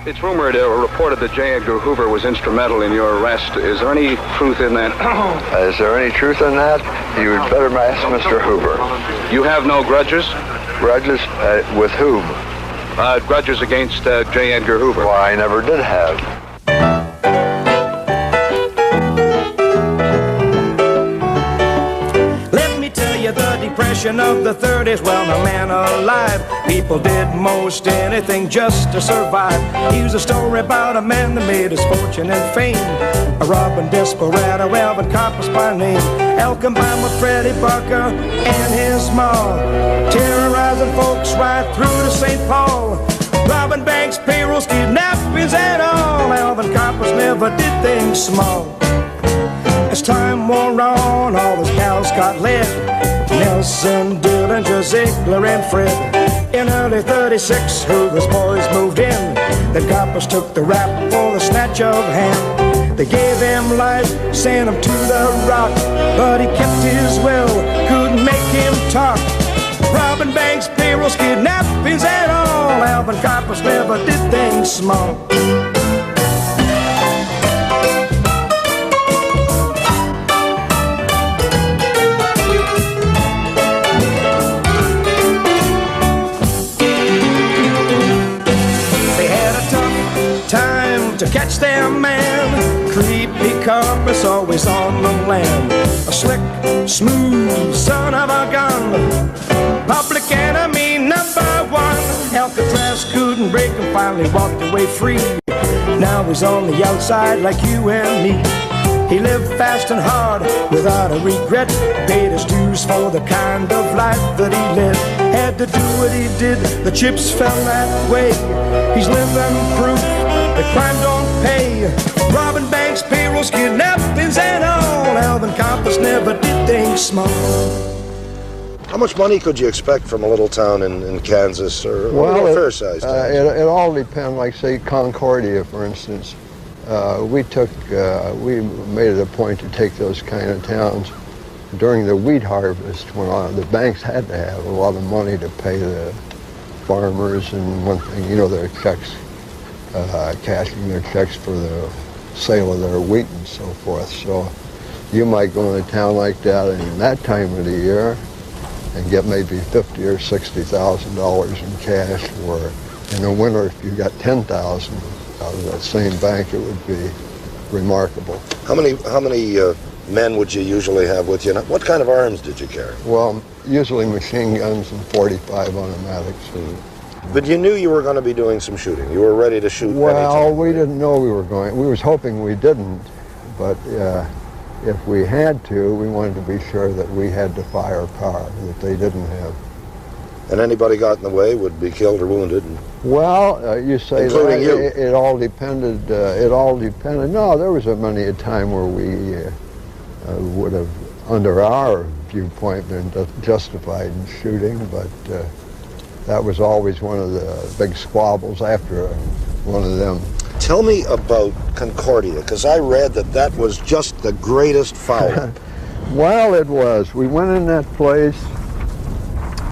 It's rumored or reported that J. Edgar Hoover was instrumental in your arrest. Is there any truth in that? Is there any truth in that? You would better ask Mr. Hoover. You have no grudges? Grudges? With whom? Grudges against J. Edgar Hoover. Why, I never did have. The depression of the 30s, well, no man alive. People did most anything just to survive. Here's a story about a man that made his fortune and fame. A robbing desperado, Alvin Karpis by name. El combined with Freddie Barker and his ma, terrorizing folks right through to St. Paul. Robbing banks, payrolls, kidnappings and all. Alvin Karpis never did things small. As time wore on, all his pals got led. Nelson, Dillinger, Ziegler, and Fred. In early 36, Hoover's boys moved in. The Karpis took the rap for the snatch of hand. They gave him life, sent him to the rock, but he kept his will, couldn't make him talk. Robbing banks, payrolls, kidnappings, and all. Alvin Karpis never did things small. To catch their man, creepy Karpis always on the lam. A slick, smooth son of a gun, public enemy #1. Alcatraz couldn't break him, finally walked away free. Now he's on the outside like you and me. He lived fast and hard without a regret, paid his dues for the kind of life that he led. Had to do what he did, the chips fell that way. He's living proof that crime don't pay. Robbing banks, payrolls, kidnappings and all. Alvin Karpis never did things small. How much money could you expect from a little town in Kansas, or a fair-sized town? It all depends, like say Concordia, for instance. We made it a point to take those kind of towns during the wheat harvest, when the banks had to have a lot of money to pay the farmers, and one thing, their checks, cashing their checks for the sale of their wheat and so forth. So you might go in a town like that in that time of the year and get maybe $50,000 or $60,000 in cash, or in the winter, if you got 10,000 out of that same bank, it would be remarkable. How many men would you usually have with you? What kind of arms did you carry? Well, usually machine guns and .45 automatics. But you knew you were going to be doing some shooting. You were ready to shoot. Well, we didn't know we were going. We was hoping we didn't, but if we had to, we wanted to be sure that we had the firepower that they didn't have. And anybody got in the way would be killed or wounded? Well, you say including that. You. It all depended. It all depended. No, there was many a time where we would have, under our viewpoint, been justified in shooting, but that was always one of the big squabbles after one of them. Tell me about Concordia, because I read that was just the greatest foul. Well, it was. We went in that place,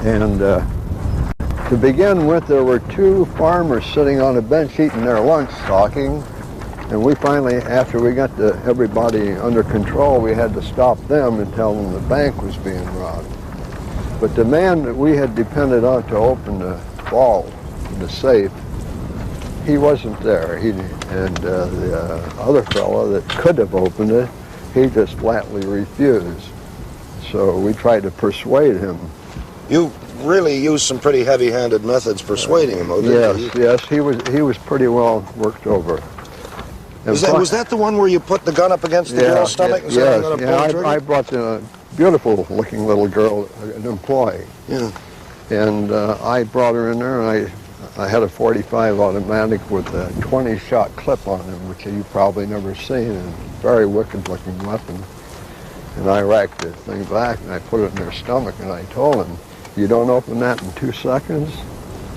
and to begin with, there were two farmers sitting on a bench eating their lunch, talking, and we finally, after we got everybody under control, we had to stop them and tell them the bank was being robbed. But the man that we had depended on to open the vault, the safe, he wasn't there. The other fellow that could have opened it, he just flatly refused. So we tried to persuade him. You really used some pretty heavy-handed methods persuading him, didn't you? Yes, he was pretty well worked over. Was that the one where you put the gun up against the girl's stomach and said, I'm going to pull the trigger? I brought the beautiful-looking little girl, an employee. Yeah. And I brought her in there, and I had a .45 automatic with a 20-shot clip on it, which you've probably never seen, and very wicked-looking weapon. And I racked the thing back, and I put it in her stomach, and I told him, you don't open that in 2 seconds,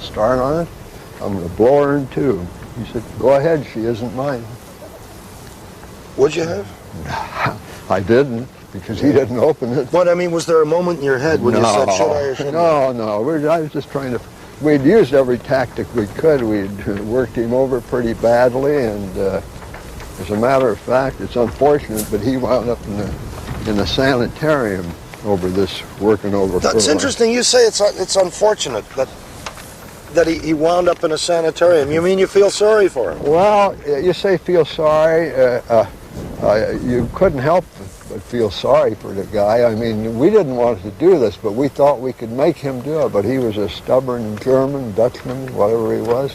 start on it, I'm going to blow her in two. He said, go ahead, she isn't mine. Would you have? I didn't, because he didn't open it. But, I mean, was there a moment in your head when you said, should I or shouldn't I? No, I was just trying to we'd used every tactic we could. We'd worked him over pretty badly, and as a matter of fact, it's unfortunate, but he wound up in the sanitarium over this working over. That's interesting. You say it's unfortunate that he wound up in a sanitarium. You mean you feel sorry for him? Well, you say feel sorry. You couldn't help but feel sorry for the guy. I mean, we didn't want to do this, but we thought we could make him do it. But he was a stubborn German, Dutchman, whatever he was.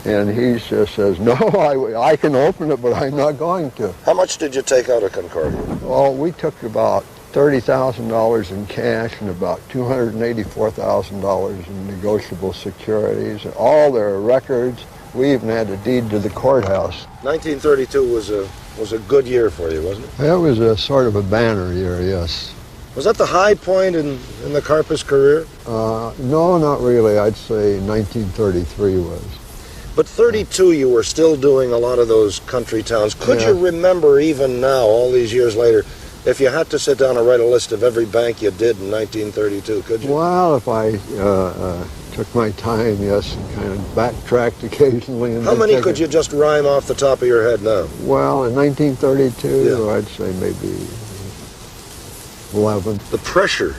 And he just says, no, I can open it, but I'm not going to. How much did you take out of Concordia? Well, we took about $30,000 in cash and about $284,000 in negotiable securities, all their records. We even had a deed to the courthouse. 1932 was a good year for you, wasn't it? It was a sort of a banner year, yes. Was that the high point in the Karpis career? No, not really. I'd say 1933 was. But 32, you were still doing a lot of those country towns. Could you remember even now, all these years later, if you had to sit down and write a list of every bank you did in 1932, could you? Well, if I took my time, yes, and kind of backtracked occasionally. And how many could you just rhyme off the top of your head now? Well, in 1932, I'd say maybe 11. The pressure,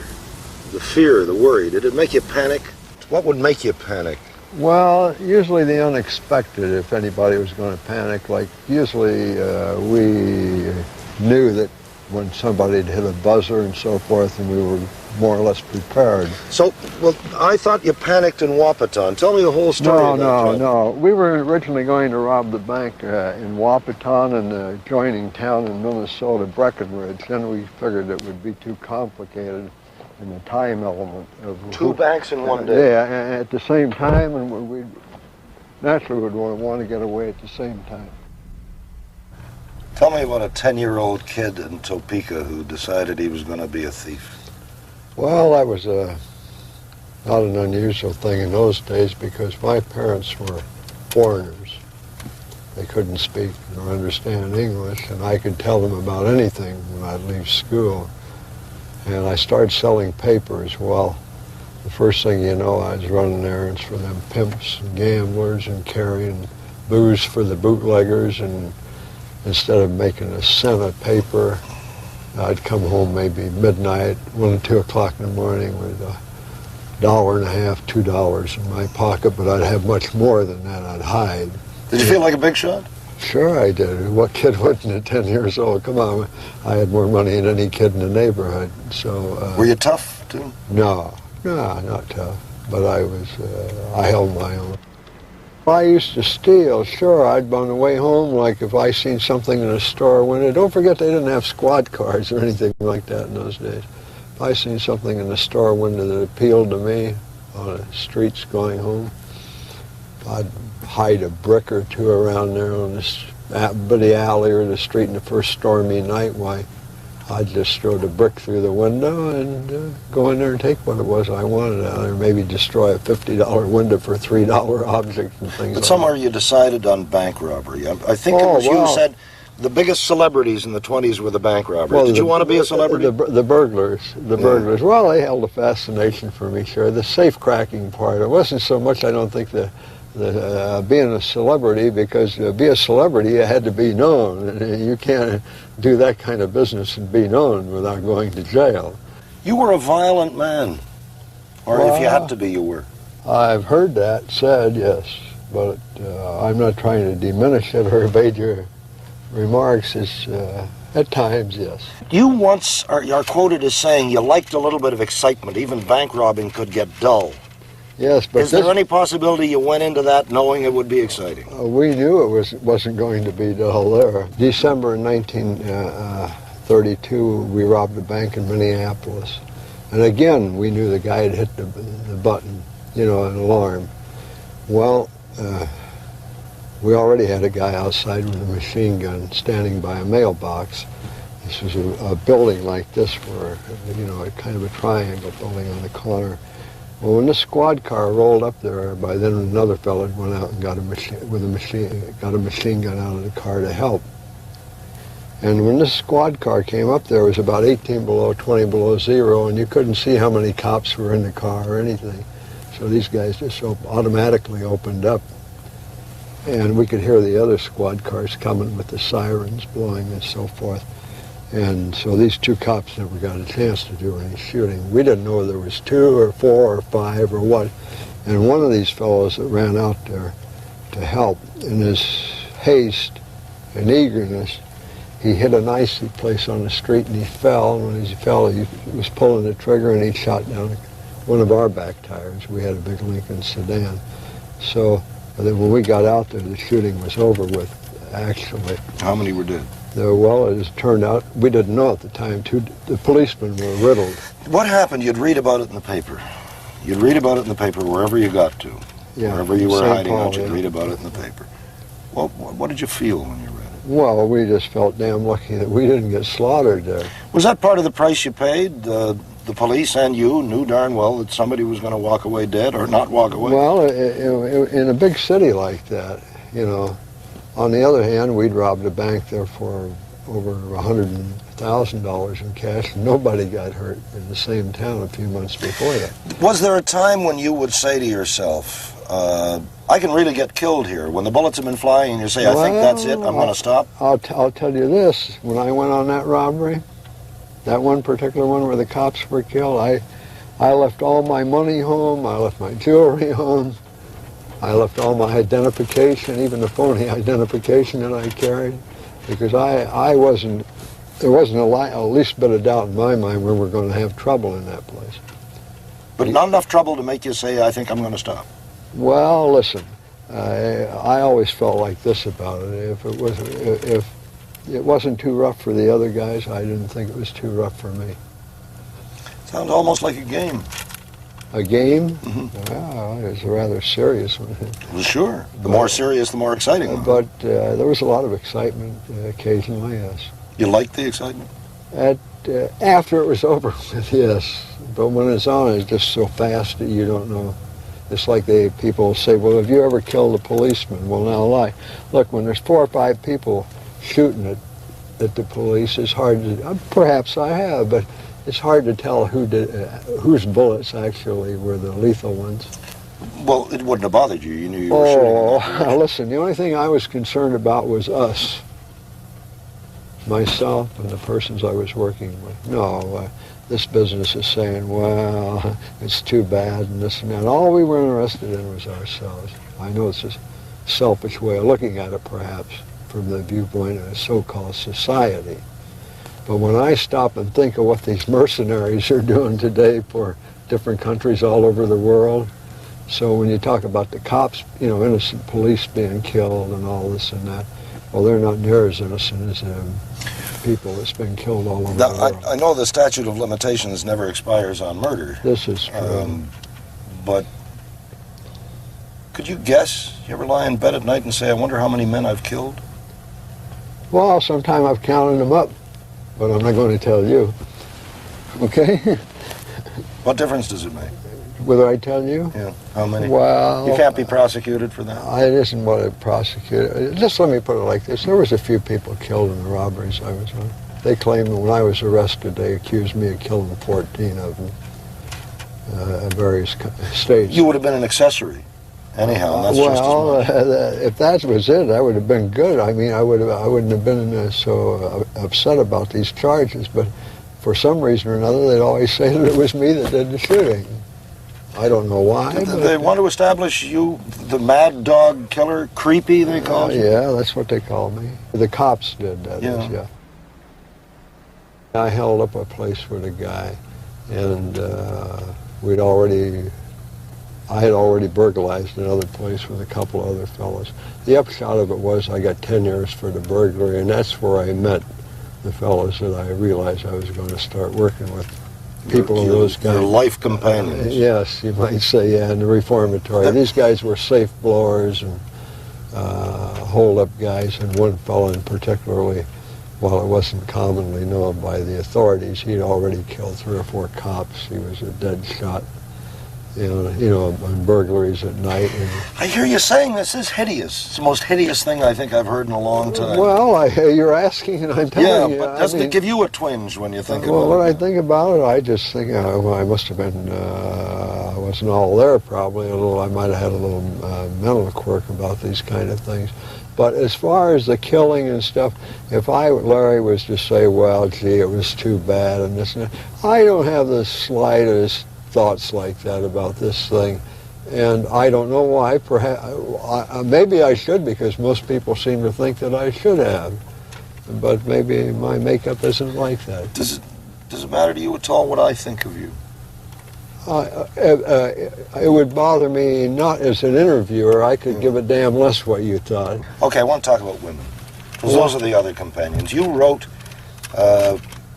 the fear, the worry, did it make you panic? What would make you panic? Well, usually the unexpected, if anybody was going to panic. Like, usually we knew that when somebody had hit a buzzer and so forth, and we were more or less prepared. So, well, I thought you panicked in Wapaton. Tell me the whole story. No. We were originally going to rob the bank in Wapaton and the adjoining town in Minnesota, Breckenridge. Then we figured it would be too complicated in the time element of two banks in one day. Yeah, at the same time, and we naturally would want to get away at the same time. Tell me about a 10-year-old kid in Topeka who decided he was going to be a thief. Well, that was not an unusual thing in those days because my parents were foreigners. They couldn't speak or understand English, and I could tell them about anything when I'd leave school. And I started selling papers. Well, the first thing you know, I was running errands for them pimps and gamblers and carrying booze for the bootleggers, and instead of making a cent a paper, I'd come home maybe midnight, 1 or 2 o'clock in the morning with $1.50, $2 in my pocket, but I'd have much more than that. I'd hide. Did you feel like a big shot? Sure I did. What kid wouldn't at 10 years old? Come on, I had more money than any kid in the neighborhood. So. Were you tough too? No, not tough. But I held my own. I used to steal, sure. I'd on the way home, like if I seen something in a store window. Don't forget they didn't have squad cars or anything like that in those days. If I seen something in the store window that appealed to me on the streets going home, I'd hide a brick or two around there on this bitty alley or the street in the first stormy night. Why, I'd just throw the brick through the window and go in there and take what it was I wanted out of there. Maybe destroy a $50 window for $3 objects and things. But somewhere you decided on bank robbery. I think you said the biggest celebrities in the 20s were the bank robbers. Well, did you want to be a celebrity? The burglars. Burglars. Well, they held a fascination for me, sure. The safe cracking part. It wasn't so much, I don't think, being a celebrity, because to be a celebrity you had to be known. You can't do that kind of business and be known without going to jail. You were a violent man, or if you had to be, you were. I've heard that said, yes, but I'm not trying to diminish it or evade your remarks. It's at times, yes. You once are quoted as saying you liked a little bit of excitement. Even bank robbing could get dull. Yes, but is there any possibility you went into that knowing it would be exciting? We knew it wasn't going to be dull there. December 1932, we robbed a bank in Minneapolis. And again, we knew the guy had hit the button, an alarm. Well, we already had a guy outside with a machine gun standing by a mailbox. This was a building like this where, kind of a triangle building on the corner. Well, when the squad car rolled up there, by then another fellow went out and got a machine gun out of the car to help. And when this squad car came up there, it was about 18 below, 20 below zero, and you couldn't see how many cops were in the car or anything. So these guys just automatically opened up. And we could hear the other squad cars coming with the sirens blowing and so forth. And so these two cops never got a chance to do any shooting. We didn't know whether there was 2 or 4 or 5 or what. And one of these fellows that ran out there to help, in his haste and eagerness, he hit an icy place on the street and he fell. And when he fell, he was pulling the trigger and he shot down one of our back tires. We had a big Lincoln sedan. So then when we got out there, the shooting was over with, actually. How many were dead? Well, as it turned out, we didn't know at the time, the policemen were riddled. What happened? You'd read about it in the paper. You'd read about it in the paper wherever you got to. Yeah, wherever you were St. hiding Paul, out, you'd yeah. read about it in the paper. What did you feel when you read it? Well, we just felt damn lucky that we didn't get slaughtered there. Was that part of the price you paid? The police and you knew darn well that somebody was going to walk away dead or not walk away? Well, in a big city like that, you know. On the other hand, we'd robbed a bank there for over $100,000 in cash. Nobody got hurt in the same town a few months before that. Was there a time when you would say to yourself, I can really get killed here? When the bullets have been flying and you say, I think that's it, I'm going to stop? I'll tell you this. When I went on that robbery, that one particular one where the cops were killed, I left all my money home, I left my jewelry home, I left all my identification, even the phony identification that I carried, because there wasn't a least bit of doubt in my mind we were going to have trouble in that place. But not enough trouble to make you say, I think I'm going to stop. Well, listen, I always felt like this about it. If it wasn't too rough for the other guys, I didn't think it was too rough for me. Sounds almost like a game. A game? Mm-hmm. Well, it was a rather serious one. Well, sure. The more serious, the more exciting one. But there was a lot of excitement occasionally, yes. You liked the excitement? After it was over with, yes. But when it's on, it's just so fast that you don't know. It's like people say, well, have you ever killed a policeman? Well, now lie. Look, when there's 4 or 5 people shooting at the police, it's hard to, perhaps I have, but it's hard to tell whose bullets actually were the lethal ones. Well, it wouldn't have bothered you. You knew you were shooting. Oh, listen, the only thing I was concerned about was us. Myself and the persons I was working with. No, this business is saying, well, it's too bad and this and that. All we were interested in was ourselves. I know it's a selfish way of looking at it, perhaps, from the viewpoint of a so-called society. But when I stop and think of what these mercenaries are doing today for different countries all over the world, so when you talk about the cops, innocent police being killed and all this and that, well, they're not near as innocent as people that's been killed all over the world. I know the statute of limitations never expires on murder. This is true. But could you guess? You ever lie in bed at night and say, I wonder how many men I've killed? Well, sometime I've counted them up, but I'm not going to tell you. Okay? What difference does it make? Whether I tell you? Yeah. How many? Well, you can't be prosecuted for that. I didn't want to prosecute. Just let me put it like this. There was a few people killed in the robberies I was on. They claimed that when I was arrested, they accused me of killing 14 of them at various states. You would have been an accessory. Anyhow, and that's just as much. If that was it, that would have been good. I mean, I wouldn't have been so upset about these charges, but for some reason or another, they'd always say that it was me that did the shooting. I don't know why. They want to establish you, the mad dog killer, creepy, they call you? Yeah, that's what they call me. The cops did that, yeah. I held up a place with a guy, and I had already burglarized another place with a couple other fellows. The upshot of it was I got 10 years for the burglary, and that's where I met the fellows that I realized I was going to start working with. People of those guys. Your life companions. Yes, you might say, yeah, in the reformatory. These guys were safe blowers and hold-up guys, and one fellow in particularly, while it wasn't commonly known by the authorities, he'd already killed 3 or 4 cops. He was a dead shot. and burglaries at night. I hear you saying this is hideous. It's the most hideous thing I think I've heard in a long time. Well, you're asking and I'm telling you. Yeah, but doesn't it give you a twinge when you think about it? Well, when I think about it, I just think, I must have been, I wasn't all there probably. I might have had a little mental quirk about these kind of things. But as far as the killing and stuff, if Larry was to say, well, gee, it was too bad and this and that, I don't have the slightest thoughts like that about this thing. And I don't know why. Perhaps, maybe I should, because most people seem to think that I should have. But maybe my makeup isn't like that. Does it matter to you at all what I think of you? It would bother me not as an interviewer. I could give a damn less what you thought. Okay, I want to talk about women, because those are the other companions. You wrote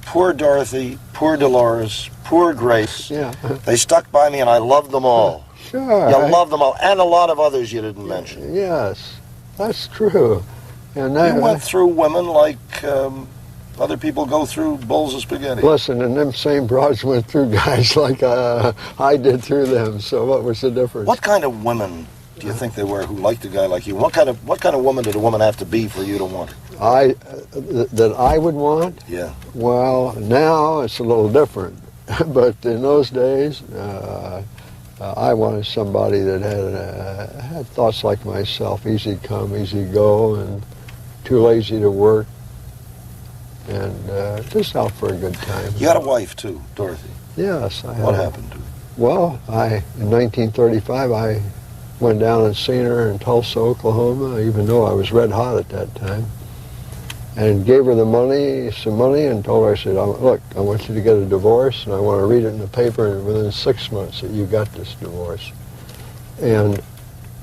Poor Dorothy, Poor Dolores, Poor Grace. Yeah. They stuck by me and I loved them all. Sure. You love them all, and a lot of others you didn't mention. Yes, that's true. And you went through women like other people go through bowls of spaghetti. Listen, and them same broads went through guys like I did through them, so what was the difference? What kind of women do you think they were who liked a guy like you? What kind of woman did a woman have to be for you to want her? That I would want? Yeah. Well, now it's a little different. But in those days, I wanted somebody that had thoughts like myself, easy come, easy go, and too lazy to work, and just out for a good time. You had a wife too, Dorothy. Yes, I had. What happened to her? Well, in 1935, I went down and seen her in Tulsa, Oklahoma, even though I was red hot at that time, and gave her some money, and told her, I said, look, I want you to get a divorce, and I want to read it in the paper within 6 months that you got this divorce. And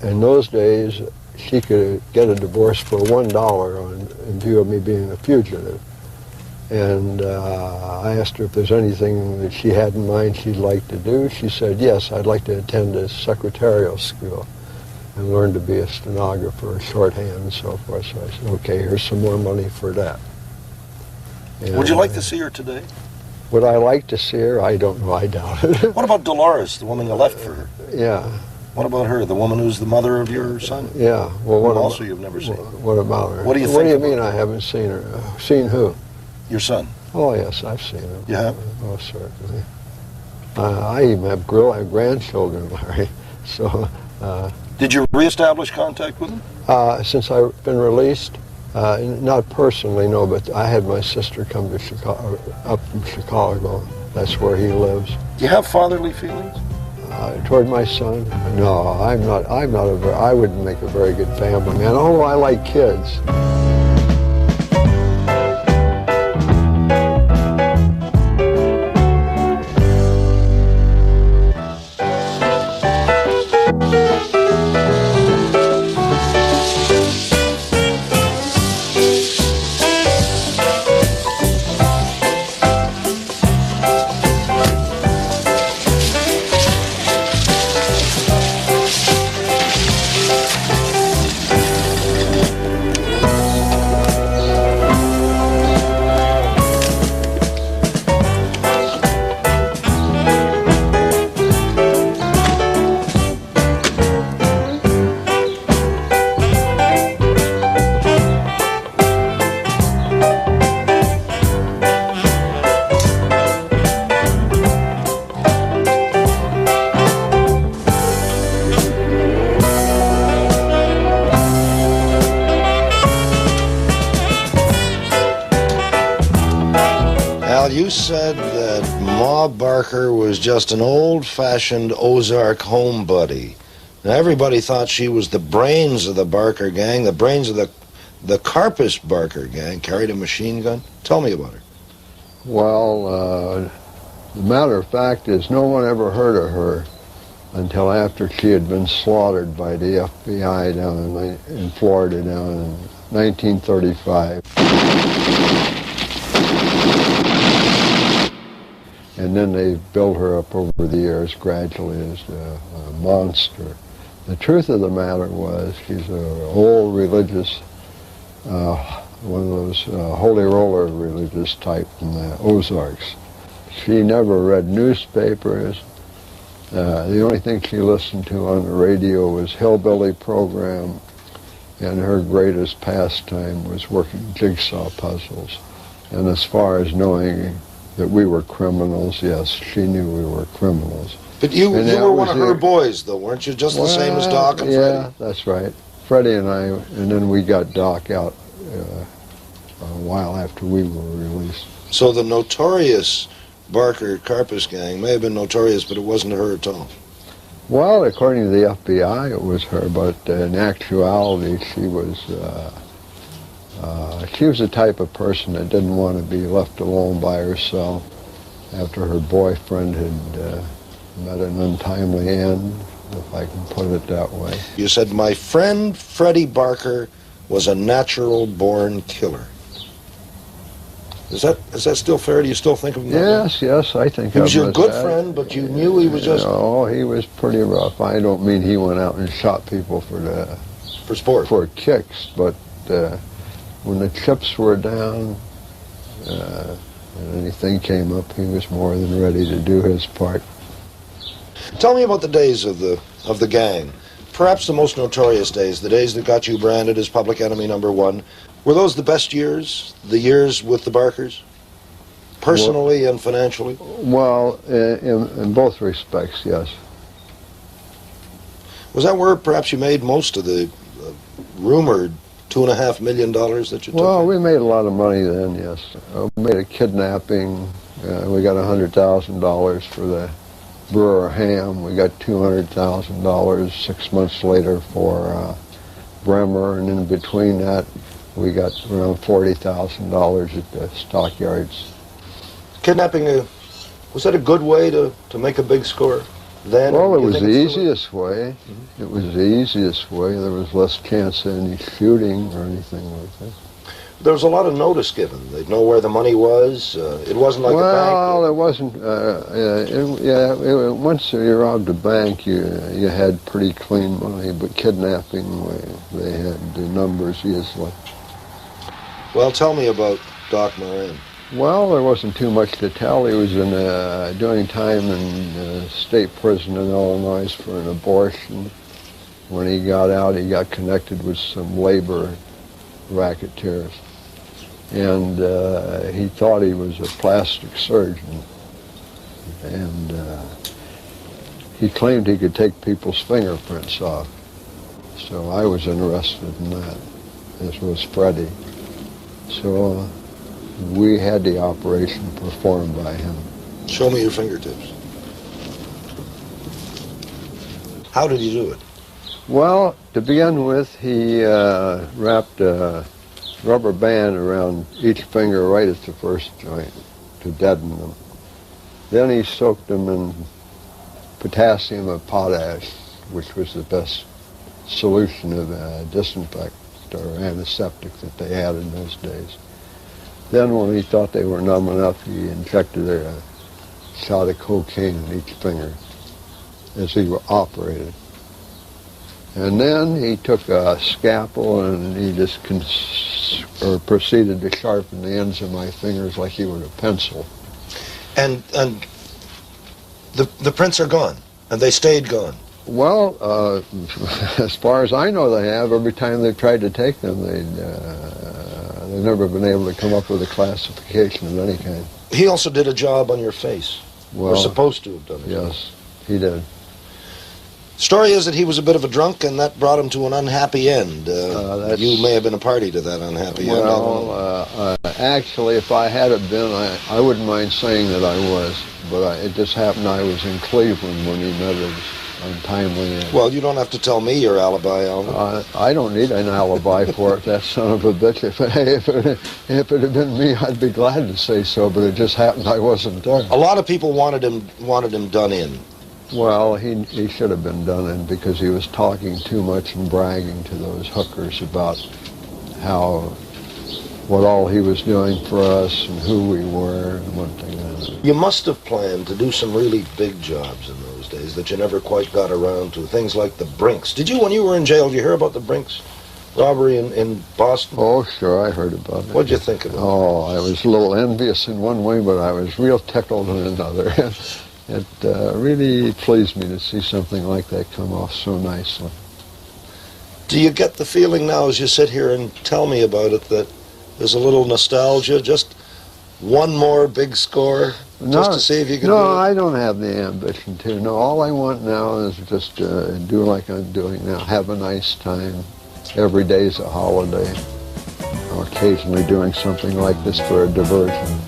in those days, she could get a divorce for $1 in view of me being a fugitive. And I asked her if there's anything that she had in mind she'd like to do. She said, yes, I'd like to attend a secretarial school and learn to be a stenographer, shorthand, and so forth. So I said, okay, here's some more money for that. And would you like to see her today? Would I like to see her? I don't know. I doubt it. What about Dolores, the woman you left for her? Yeah. What about her, the woman who's the mother of your son? Yeah. Well, what also you've never seen. What about her? What do you think? What do you mean I haven't seen her? Seen who? Your son. Oh, yes, I've seen him. You have? Oh, certainly. I even have grandchildren, Larry. So. Did you reestablish contact with him? Since I've been released, not personally, no, but I had my sister come to Chicago, up from Chicago. That's where he lives. Do you have fatherly feelings? Toward my son? No, I wouldn't make a very good family man, although I like kids. You said that Ma Barker was just an old-fashioned Ozark homebody. Now, everybody thought she was the brains of the Barker gang, the brains of the Karpis Barker gang, carried a machine gun. Tell me about her. Well, the matter of fact is no one ever heard of her until after she had been slaughtered by the FBI down in Florida down in 1935. And then they built her up over the years gradually as a monster. The truth of the matter was she's an old religious, one of those holy roller religious type from the Ozarks. She never read newspapers. The only thing she listened to on the radio was hillbilly program, and her greatest pastime was working jigsaw puzzles. And as far as knowing that we were criminals, yes, she knew we were criminals. But you were one of her boys, though, weren't you? Just the same as Doc and Freddie? Yeah, that's right. Freddie and I, and then we got Doc out a while after we were released. So the notorious Barker Karpis gang may have been notorious, but it wasn't her at all. Well, according to the FBI, it was her, but in actuality, she was the type of person that didn't want to be left alone by herself after her boyfriend had met an untimely end, if I can put it that way. You said, my friend Freddie Barker was a natural-born killer. Is that still fair? Do you still think of him that way? Yes, I think he was your good friend, but you knew he was just... No, he was pretty rough. I don't mean he went out and shot people for sport, for kicks, but when the chips were down and anything came up, he was more than ready to do his part. Tell me about the days of the gang. Perhaps the most notorious days, the days that got you branded as public enemy #1. Were those the best years? The years with the Barkers? Personally and financially? Well, in both respects, yes. Was that where perhaps you made most of the rumored $2.5 million that you took? Well, we made a lot of money then, yes. We made a kidnapping. We got $100,000 for the Brewer ham. We got $200,000 6 months later for Bremer, and in between that, we got around $40,000 at the stockyards. Kidnapping, was that a good way to make a big score then? Well, it was the easiest way. Mm-hmm. It was the easiest way. There was less chance of any shooting or anything like that. There was a lot of notice given. They'd know where the money was. It wasn't like a bank. Well, it wasn't. Once you robbed a bank, you had pretty clean money. But kidnapping, they had the numbers easily. Well, tell me about Doc Moran. Well, there wasn't too much to tell. He was doing time in state prison in Illinois for an abortion. When he got out, he got connected with some labor racketeers. And he thought he was a plastic surgeon. And he claimed he could take people's fingerprints off. So I was interested in that, as was Freddie. So we had the operation performed by him. Show me your fingertips. How did you do it? Well, to begin with, he wrapped a rubber band around each finger right at the first joint to deaden them. Then he soaked them in potassium and potash, which was the best solution of disinfectant or antiseptic that they had in those days. Then when he thought they were numb enough, he injected a shot of cocaine in each finger as he operated. And then he took a scalpel and he just proceeded to sharpen the ends of my fingers like he were a pencil. And the prints are gone, and they stayed gone. Well, as far as I know, they have. Every time they've tried to take them, they've never been able to come up with a classification of any kind. He also did a job on your face. Well, or supposed to have done it. Yes, he did. Story is that he was a bit of a drunk, and that brought him to an unhappy end. You may have been a party to that unhappy end. Well, actually, if I had have been, I wouldn't mind saying that I was, but it just happened I was in Cleveland when he met his untimely end. Well, you don't have to tell me your alibi, Alvin. I don't need an alibi for it, that son of a bitch. If it had been me, I'd be glad to say so, but it just happened I wasn't there. A lot of people wanted him done in. Well, he should have been done in because he was talking too much and bragging to those hookers about what all he was doing for us and who we were and one thing and another. You must have planned to do some really big jobs in those days that you never quite got around to. Things like the Brinks. Did you, when you were in jail, did you hear about the Brinks robbery in Boston? Oh, sure, I heard about it. What'd you think of it? Oh, I was a little envious in one way, but I was real tickled in another. It really pleased me to see something like that come off so nicely. Do you get the feeling now as you sit here and tell me about it that there's a little nostalgia, just one more big score, just to see if you can do it? No, I don't have the ambition to. No, all I want now is just do like I'm doing now, have a nice time. Every day's a holiday. Or occasionally doing something like this for a diversion.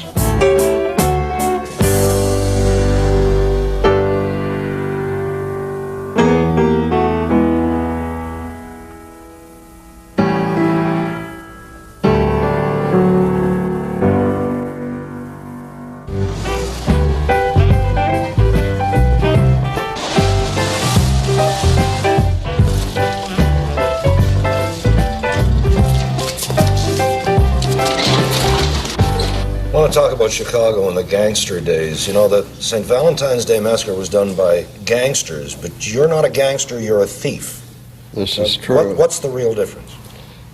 I want to talk about Chicago in the gangster days. You know, the St. Valentine's Day Massacre was done by gangsters, but you're not a gangster, you're a thief. This is true. What's the real difference?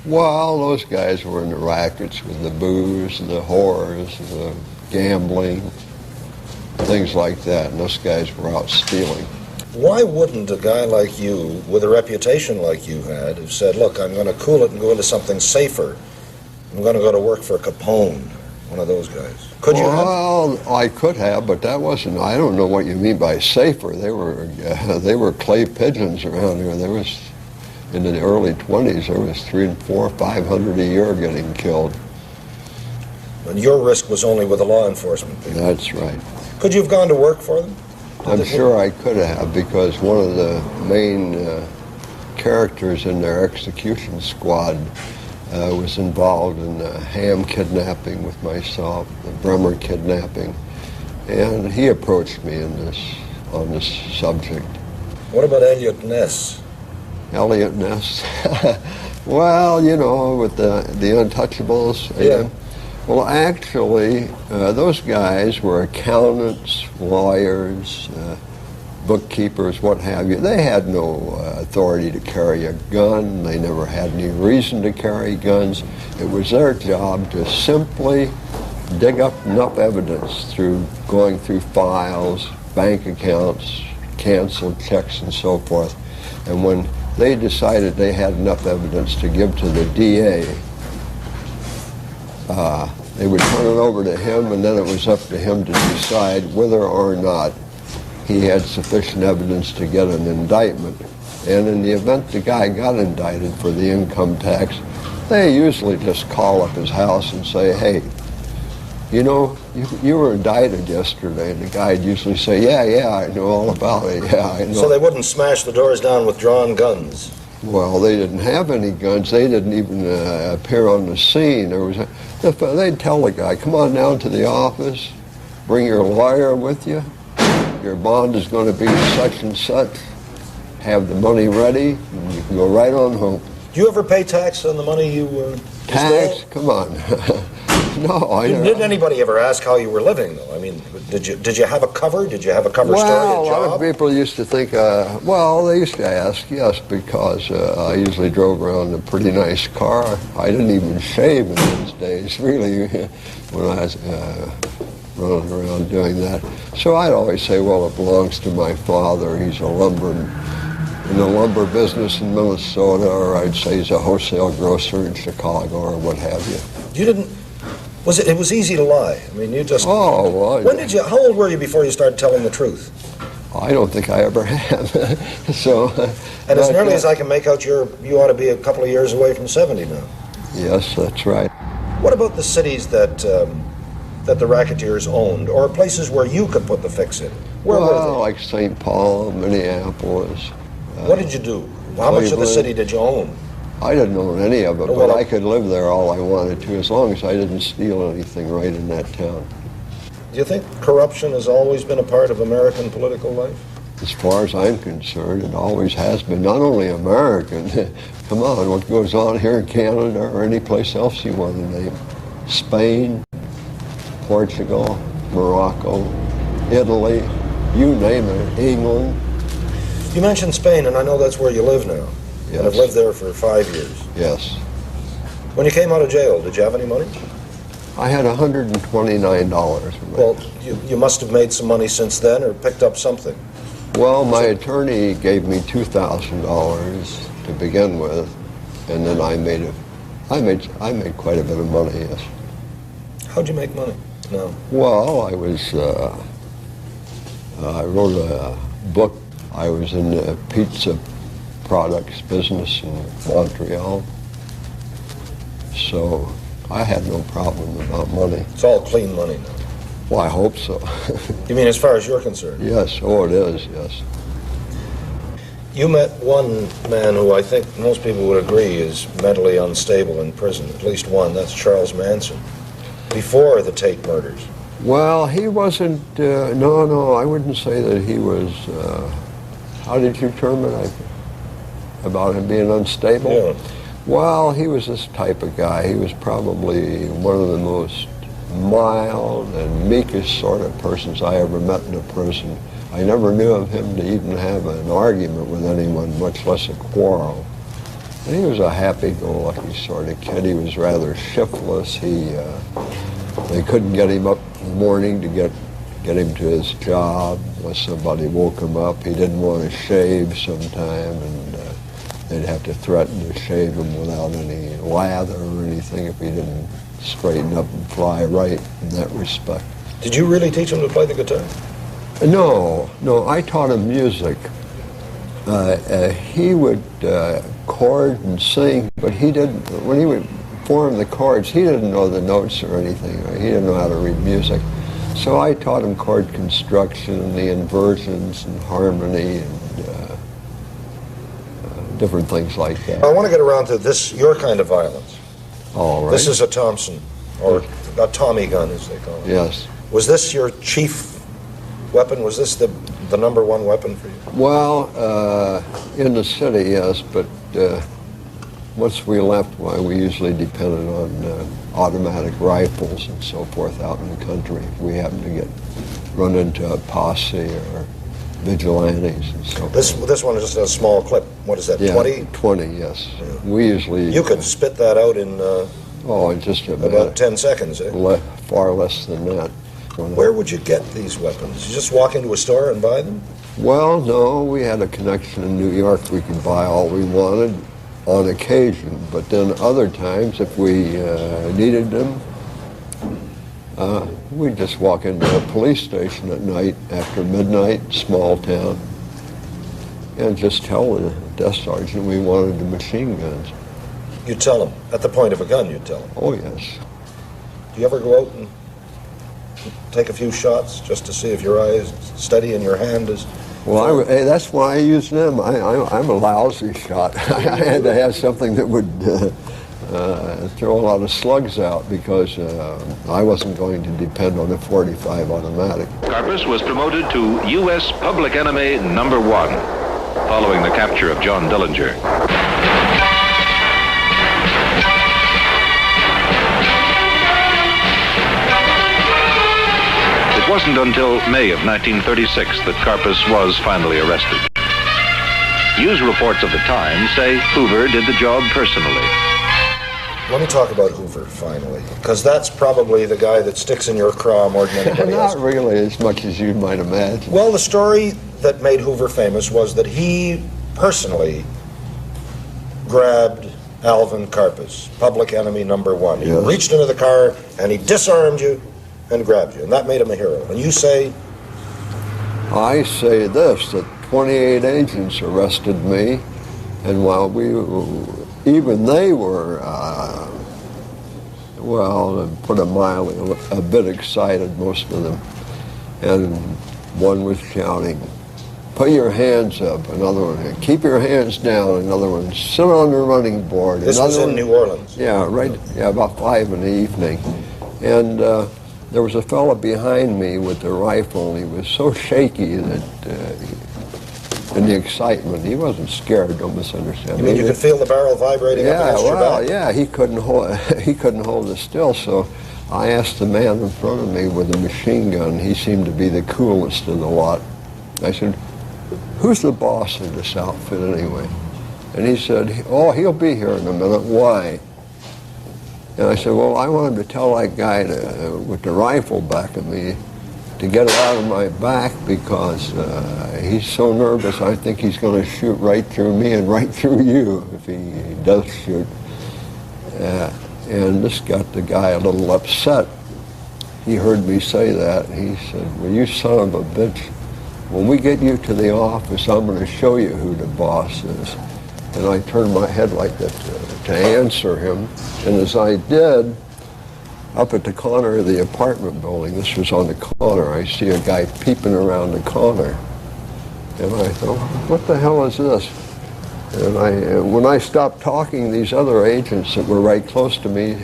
Well, those guys were in the rackets with the booze and the whores and the gambling, things like that, and those guys were out stealing. Why wouldn't a guy like you, with a reputation like you had, have said, look, I'm going to cool it and go into something safer. I'm going to go to work for Capone, one of those guys. Could you have? Well, I could have, but that wasn't, I don't know what you mean by safer. They were clay pigeons around here. There was, in the early 20s, there was 300, 400, 500 a year getting killed. And your risk was only with the law enforcement people. That's right. Could you have gone to work for them? I'm sure I could have, because one of the main characters in their execution squad was involved in the Ham kidnapping with myself, the Bremer kidnapping, and he approached me on this subject. What about Elliot Ness? Elliot Ness? Well, you know, with the Untouchables. Yeah. Well, actually, those guys were accountants, lawyers, bookkeepers, what have you. They had no authority to carry a gun. They never had any reason to carry guns. It was their job to simply dig up enough evidence through going through files, bank accounts, canceled checks, and so forth. And when they decided they had enough evidence to give to the DA, they would turn it over to him, and then it was up to him to decide whether or not he had sufficient evidence to get an indictment. And in the event the guy got indicted for the income tax, they usually just call up his house and say, hey, you know, you were indicted yesterday. And the guy'd usually say, yeah, I know all about it, yeah, I know. So they wouldn't smash the doors down with drawn guns? Well, they didn't have any guns. They didn't even appear on the scene. They'd tell the guy, come on down to the office, bring your lawyer with you. Your bond is going to be such and such. Have the money ready, and you can go right on home. Do you ever pay tax on the money you Tax? stole? Come on. No, I don't. Did anybody ever ask how you were living, though? I mean, did you have a cover? Did you have a cover story, a Well, a job? lot of people used to think, they used to ask, yes, because I usually drove around in a pretty nice car. I didn't even shave in those days, really, when I was running around doing that. So I'd always say, well, it belongs to my father. He's in the lumber business in Minnesota, or I'd say he's a wholesale grocer in Chicago, or what have you. You didn't. It was easy to lie. I mean, you just. Oh, well. How old were you before you started telling the truth? I don't think I ever have. So. And as nearly as I can make out, you ought to be a couple of years away from 70 now. Yes, that's right. What about the cities that the racketeers owned, or places where you could put the fix in? Where were they? Like St. Paul, Minneapolis. What did you do? How much of the city did you own? I didn't own any of it, but I could live there all I wanted to, as long as I didn't steal anything right in that town. Do you think corruption has always been a part of American political life? As far as I'm concerned, it always has been. Not only American. Come on, what goes on here in Canada or any place else you want to name. Spain, Portugal, Morocco, Italy, you name it, England. You mentioned Spain, and I know that's where you live now. Yes. And have lived there for 5 years. Yes. When you came out of jail, did you have any money? I had $129. Well, you must have made some money since then, or picked up something. Well, my attorney gave me $2,000 to begin with, and then I made quite a bit of money. Yes. How'd you make money? No. Well, I wrote a book. I was in the pizza products business in Montreal, so I had no problem about money. It's all clean money now. Well, I hope so. You mean as far as you're concerned? Yes. Oh, it is. Yes. You met one man who I think most people would agree is mentally unstable in prison. At least one. That's Charles Manson. Before the Tate murders. Well, he wasn't. No, I wouldn't say that he was. How did you term it? About him being unstable? Yeah. Well, he was this type of guy. He was probably one of the most mild and meekest sort of persons I ever met in a prison. I never knew of him to even have an argument with anyone, much less a quarrel. And he was a happy-go-lucky sort of kid. He was rather shiftless. They couldn't get him up in the morning to get him to his job unless somebody woke him up. He didn't want to shave sometime, and they'd have to threaten to shave him without any lather or anything if he didn't straighten up and fly right in that respect. Did you really teach him to play the guitar? No, I taught him music. He would chord and sing, but he didn't, when he would form the chords, he didn't know the notes or anything. Right? He didn't know how to read music. So I taught him chord construction and the inversions and harmony and different things like that. I want to get around to this, your kind of violence. All right. This is a Thompson, or a Tommy gun, as they call it. Yes. Was this your chief weapon? Was this the number one weapon for you? Well, in the city, yes, but once we left, we usually depended on automatic rifles and so forth out in the country. If we happened to run into a posse or vigilantes and so forth. This one is just a small clip. What is that, 20? 20, yes. Yeah. We usually... You could spit that out in just about 10 seconds, eh? Far less than that. Where would you get these weapons? You just walk into a store and buy them? Well, no, we had a connection in New York. We could buy all we wanted on occasion, but then other times, if we needed them, we'd just walk into a police station at night after midnight, small town, and just tell the desk sergeant we wanted the machine guns. You'd tell them? At the point of a gun, you'd tell them? Oh, yes. Do you ever go out and take a few shots just to see if your eye is steady and your hand is... Well, that's why I use them. I'm a lousy shot. I had to have something that would throw a lot of slugs out because I wasn't going to depend on a .45 automatic. Karpis was promoted to U.S. Public Enemy #1 following the capture of John Dillinger. It wasn't until May of 1936 that Karpis was finally arrested. News reports of the time say Hoover did the job personally. Let me talk about Hoover, finally, because that's probably the guy that sticks in your craw more than anybody else. Not really as much as you might imagine. Well, the story that made Hoover famous was that he personally grabbed Alvin Karpis, public enemy #1. He reached into the car and he disarmed you and grabbed you, and that made him a hero. And you say? I say this, that 28 agents arrested me, and while even they were, well, to put it mildly, a bit excited, most of them. And one was shouting, "Put your hands up," another one, "Keep your hands down," another one, "Sit on the running board." This was in New Orleans? Yeah, right, about 5 in the evening. And there was a fellow behind me with the rifle, and he was so shaky that in the excitement, he wasn't scared, don't misunderstand. You mean you could feel the barrel vibrating up against your back? Yeah, he couldn't hold it still, so I asked the man in front of me with the machine gun. He seemed to be the coolest of the lot. I said, "Who's the boss of this outfit anyway?" And he said, "Oh, he'll be here in a minute." "Why?" And I said, well, I want him to tell that guy with the rifle back at me to get it out of my back because he's so nervous. I think he's going to shoot right through me and right through you if he does shoot. And this got the guy a little upset. He heard me say that. He said, well, you son of a bitch, when we get you to the office, I'm going to show you who the boss is. And I turned my head like that to answer him. And as I did, up at the corner of the apartment building, this was on the corner, I see a guy peeping around the corner. And I thought, what the hell is this? And when I stopped talking, these other agents that were right close to me,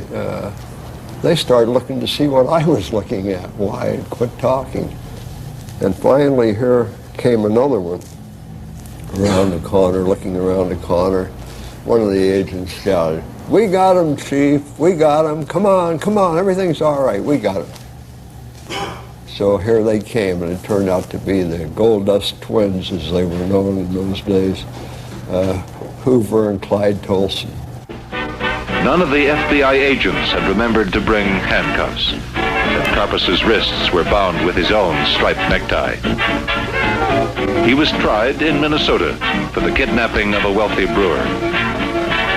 they started looking to see what I was looking at, why I had quit talking. And finally, here came another one around the corner, looking around the corner. One of the agents shouted, "We got him, Chief, we got him, come on, everything's all right, we got him." So here they came, and it turned out to be the Gold Dust Twins, as they were known in those days, Hoover and Clyde Tolson. None of the FBI agents had remembered to bring handcuffs. Karpis's wrists were bound with his own striped necktie. He was tried in Minnesota for the kidnapping of a wealthy brewer.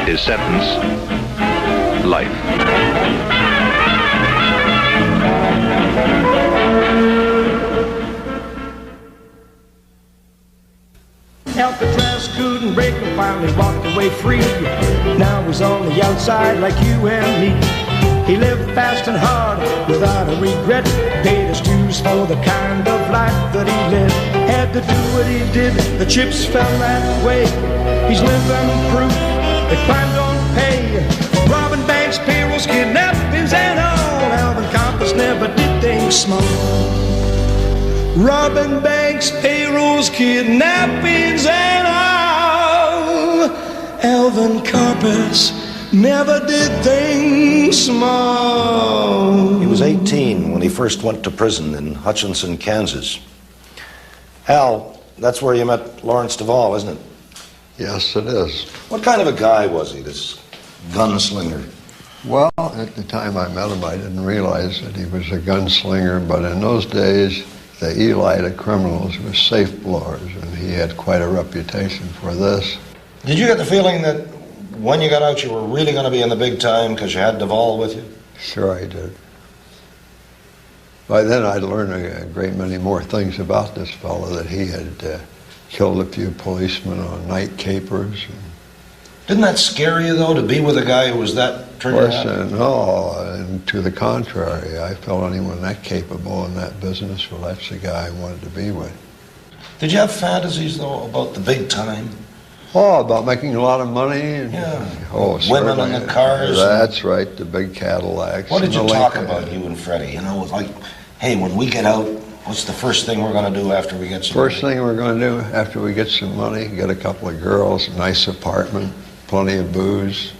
His sentence, life. Alcatraz couldn't break him, finally walked away free. Now he's on the outside like you and me. He lived fast and hard without a regret, paid his dues for the kind of life that he led. Had to do what he did, the chips fell that way. He's living proof that crime don't pay. Robbing banks, payrolls, kidnappings and all. Alvin Karpis never did things small. Robbing banks, payrolls, kidnappings and all. Alvin Karpis never did things small. He was 18 when he first went to prison in Hutchinson, Kansas. Al, that's where you met Lawrence Duvall, isn't it? Yes, it is. What kind of a guy was he, this gunslinger? Well, at the time I met him, I didn't realize that he was a gunslinger, but in those days, the elite of criminals were safe blowers, and he had quite a reputation for this. Did you get the feeling that when you got out you were really going to be in the big time because you had Duvall with you? Sure I did. By then I'd learned a great many more things about this fellow, that he had killed a few policemen on night capers. Didn't that scare you, though, to be with a guy who was that turned out? No, and to the contrary. I felt anyone that capable in that business, well, that's the guy I wanted to be with. Did you have fantasies, though, about the big time? Oh, about making a lot of money? And, yeah. Oh, women in the cars? That's right, the big Cadillacs. What did you talk about, you and Freddie? You know, like, hey, when we get out, what's the first thing we're going to do after we get some money? First thing we're going to do after we get some money, get a couple of girls, a nice apartment, plenty of booze.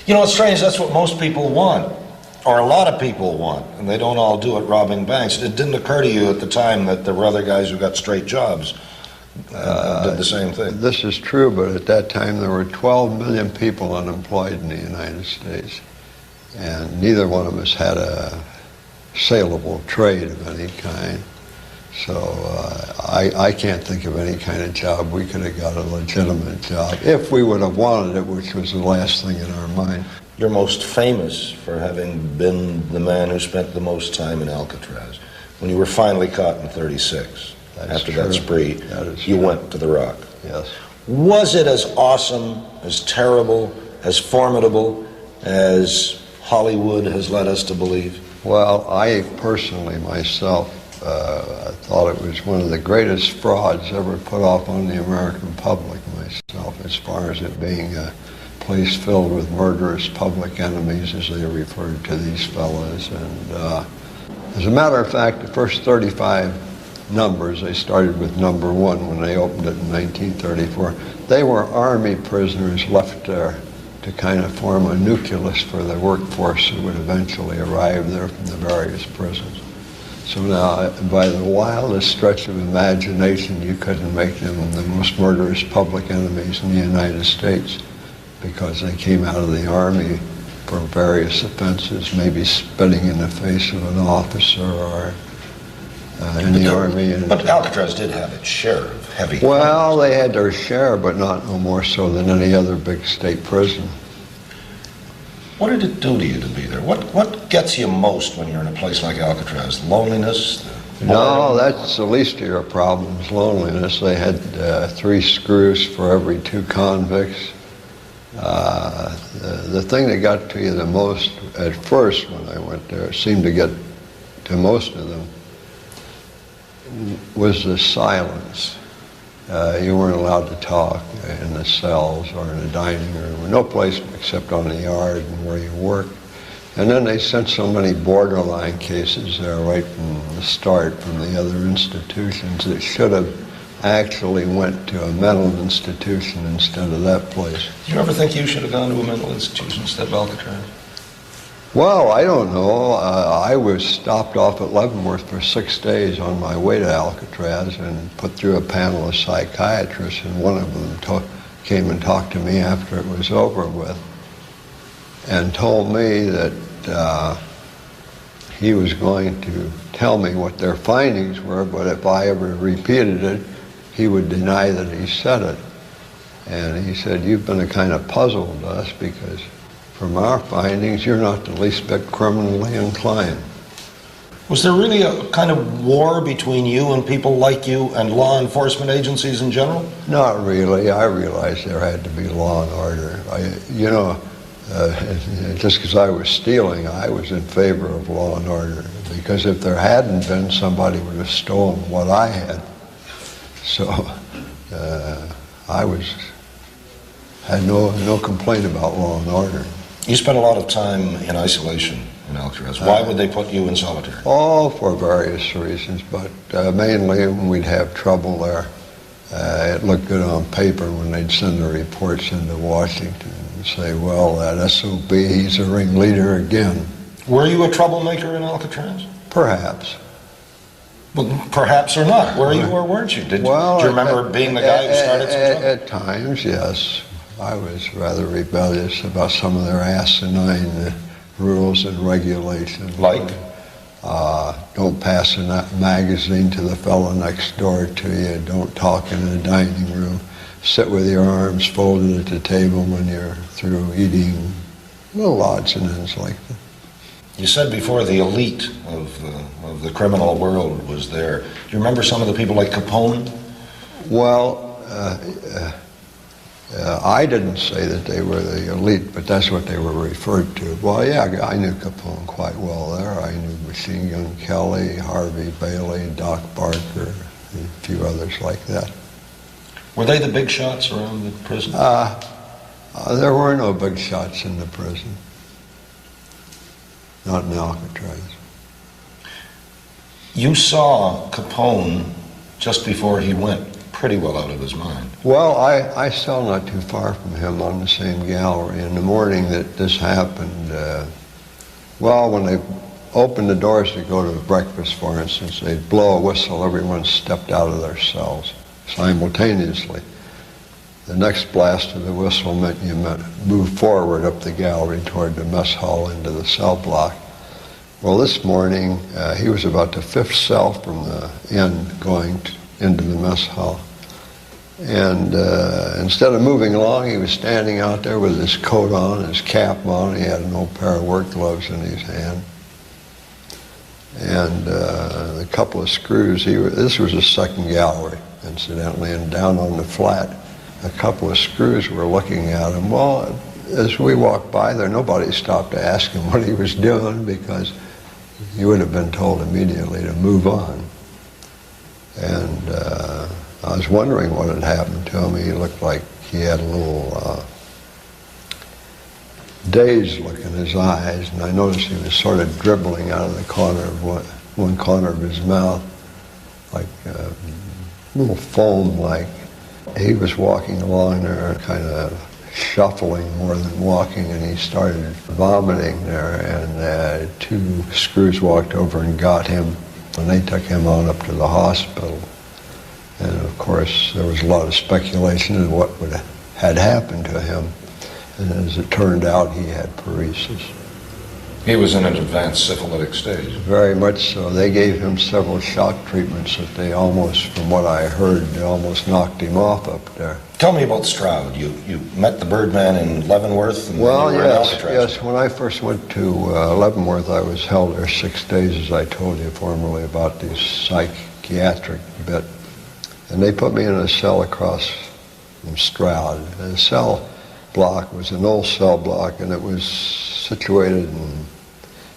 You know, it's strange, that's what most people want, or a lot of people want, and they don't all do it robbing banks. It didn't occur to you at the time that there were other guys who got straight jobs did the same thing. This is true, but at that time there were 12 million people unemployed in the United States, and neither one of us had a saleable trade of any kind. So I can't think of any kind of job. We could have got a legitimate job if we would have wanted it, which was the last thing in our mind. You're most famous for having been the man who spent the most time in Alcatraz. When you were finally caught in '36, after that spree, you went to the Rock. Yes. Was it as awesome, as terrible, as formidable as Hollywood has led us to believe? Well, I personally, myself, thought it was one of the greatest frauds ever put off on the American public, myself, as far as it being a place filled with murderous public enemies, as they referred to these fellows. And as a matter of fact, the first 35 numbers, they started with number 1 when they opened it in 1934. They were Army prisoners left there to kind of form a nucleus for the workforce that would eventually arrive there from the various prisons. So now, by the wildest stretch of imagination, you couldn't make them the most murderous public enemies in the United States, because they came out of the Army for various offenses, maybe spitting in the face of an officer or in the Army. But Alcatraz did have its share of heavy crimes. Well, they had their share, but not no more so than any other big state prison. What did it do to you to be there? What gets you most when you're in a place like Alcatraz? Loneliness? No, that's the least of your problems, loneliness. They had 3 screws for every 2 convicts. The thing that got to you the most at first when I went there, seemed to get to most of them, was the silence. You weren't allowed to talk in the cells or in the dining room, no place except on the yard and where you worked. And then they sent so many borderline cases there right from the start from the other institutions that should have actually went to a mental institution instead of that place. Do you ever think you should have gone to a mental institution instead of Alcatraz? Well, I don't know. I was stopped off at Leavenworth for 6 days on my way to Alcatraz and put through a panel of psychiatrists, and one of them came and talked to me after it was over with and told me that he was going to tell me what their findings were, but if I ever repeated it, he would deny that he said it. And he said, "You've been a kind of puzzle to us because from our findings, you're not the least bit criminally inclined." Was there really a kind of war between you and people like you and law enforcement agencies in general? Not really. I realized there had to be law and order. Just because I was stealing, I was in favor of law and order. Because if there hadn't been, somebody would have stolen what I had. So I had no complaint about law and order. You spent a lot of time in isolation in Alcatraz. Why would they put you in solitary? Oh, for various reasons, but mainly when we'd have trouble there. It looked good on paper when they'd send the reports into Washington and say, well, that SOB, he's a ringleader again. Were you a troublemaker in Alcatraz? Perhaps. Well, perhaps or not. Were you or weren't you? Do you remember being the guy who started some trouble? At times, yes. I was rather rebellious about some of their asinine rules and regulations. Like? Don't pass a magazine to the fellow next door to you. Don't talk in the dining room. Sit with your arms folded at the table when you're through eating. Little odds and ends like that. You said before the elite of the criminal world was there. Do you remember some of the people like Capone? Well, I didn't say that they were the elite, but that's what they were referred to. Well, yeah, I knew Capone quite well there. I knew Machine Gun Kelly, Harvey Bailey, Doc Barker, and a few others like that. Were they the big shots around the prison? There were no big shots in the prison. Not in Alcatraz. You saw Capone just before he went pretty well out of his mind. Well, I cell not too far from him on the same gallery. In the morning that this happened, when they opened the doors to go to breakfast, for instance, they'd blow a whistle, everyone stepped out of their cells simultaneously. The next blast of the whistle meant you move forward up the gallery toward the mess hall into the cell block. Well, this morning, he was about the 5th cell from the end going into the mess hall. And instead of moving along, he was standing out there with his coat on, his cap on. He had an old pair of work gloves in his hand. And a couple of screws. This was a second gallery, incidentally, and down on the flat, a couple of screws were looking at him. Well, as we walked by there, nobody stopped to ask him what he was doing because he would have been told immediately to move on. And I was wondering what had happened to him. He looked like he had a little dazed look in his eyes, and I noticed he was sort of dribbling out of the corner of one corner of his mouth, like a little foam-like. He was walking along there, kind of shuffling more than walking, and he started vomiting there, and 2 screws walked over and got him, and they took him on up to the hospital. And of course, there was a lot of speculation of what had happened to him. And as it turned out, he had paresis. He was in an advanced syphilitic stage. Very much so. They gave him several shock treatments that they almost, from what I heard, they almost knocked him off up there. Tell me about Stroud. You met the Birdman in Leavenworth? And well, you were in Alcatraz. yes. When I first went to Leavenworth, I was held there 6 days, as I told you formerly about the psychiatric bit. And they put me in a cell across from Stroud. The cell block was an old cell block, and it was situated in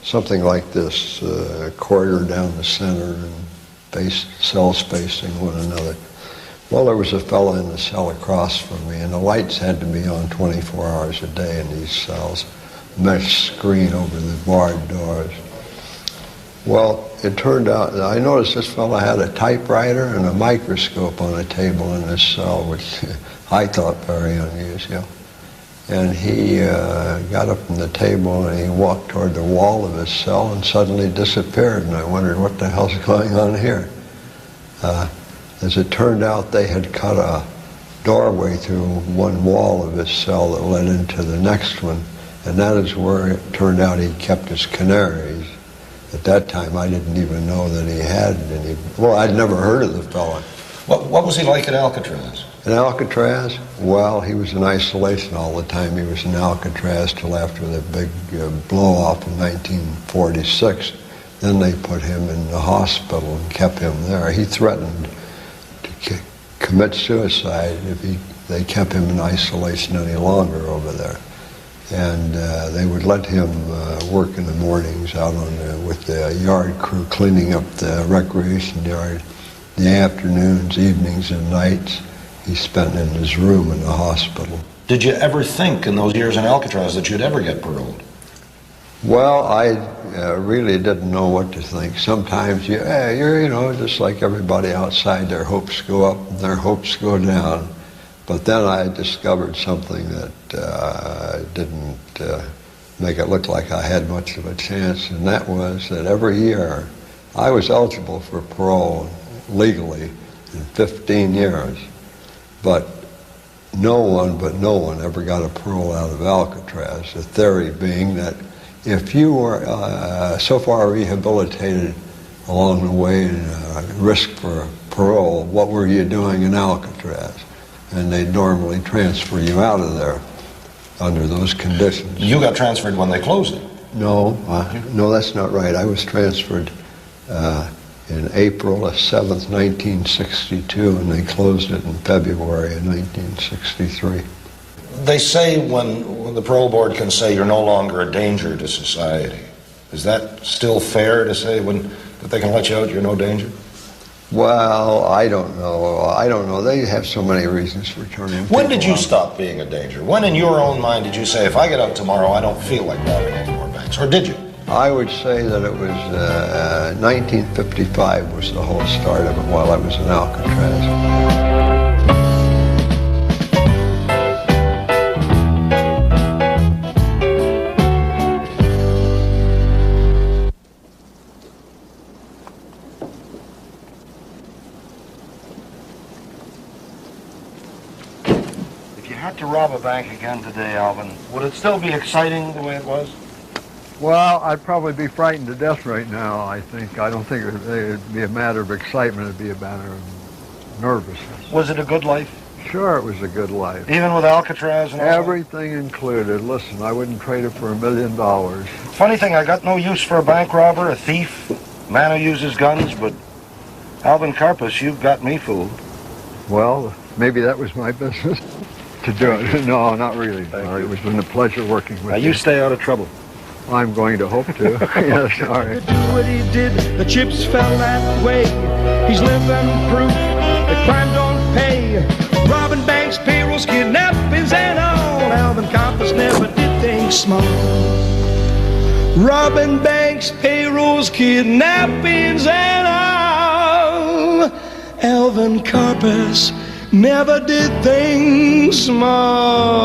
something like this, a corridor down the center and cells facing one another. Well, there was a fellow in the cell across from me, and the lights had to be on 24 hours a day in these cells, mesh screen over the barred doors. Well, it turned out that I noticed this fellow had a typewriter and a microscope on a table in his cell, which I thought very unusual. And he got up from the table and he walked toward the wall of his cell and suddenly disappeared. And I wondered what the hell's going on here. As it turned out, they had cut a doorway through one wall of his cell that led into the next one. And that is where it turned out he kept his canaries. At that time, I didn't even know that he had any. Well, I'd never heard of the fellow. What was he like at Alcatraz? In Alcatraz? Well, he was in isolation all the time. He was in Alcatraz till after the big blow-off in 1946. Then they put him in the hospital and kept him there. He threatened to commit suicide if they kept him in isolation any longer over there. And they would let him work in the mornings out on with the yard crew cleaning up the recreation yard. The afternoons, evenings, and nights he spent in his room in the hospital. Did you ever think in those years in Alcatraz that you'd ever get paroled? Well, I really didn't know what to think. Sometimes you're, you know, just like everybody outside, their hopes go up and their hopes go down. But then I discovered something that didn't make it look like I had much of a chance, and that was that every year I was eligible for parole legally in 15 years. But no one ever got a parole out of Alcatraz. The theory being that if you were so far rehabilitated along the way and risk for parole, what were you doing in Alcatraz? And they'd normally transfer you out of there under those conditions. You got transferred when they closed it? No, no, that's not right. I was transferred in April 7th, 1962, and they closed it in February of 1963. They say when the parole board can say you're no longer a danger to society. Is that still fair to say that they can let you out, you're no danger? Well, I don't know. They have so many reasons for turning people When did you out. stop being a danger? When in your own mind did you say, if I get out tomorrow, I don't feel like robbing any more banks? Or did you? I would say that it was 1955 was the whole start of it while I was in Alcatraz. If you had to rob a bank again today, Alvin, would it still be exciting the way it was? Well, I'd probably be frightened to death right now, I think. I don't think it'd be a matter of excitement. It'd be a matter of nervousness. Was it a good life? Sure, it was a good life. Even with Alcatraz and all Everything included. Listen, I wouldn't trade it for $1 million. Funny thing, I got no use for a bank robber, a thief, man who uses guns, but Alvin Karpis, you've got me fooled. Well, maybe that was my business to do it. No, not really. It was been a pleasure working with Now you. you stay out of trouble. I'm going to hope to. Yes, all right. Do what he did, the chips fell that way. He's living proof that crime don't pay. Robbing banks, payrolls, kidnappings, and all. Alvin Karpis never did things small. Robbing banks, payrolls, kidnappings, and all. Alvin Karpis never did things small.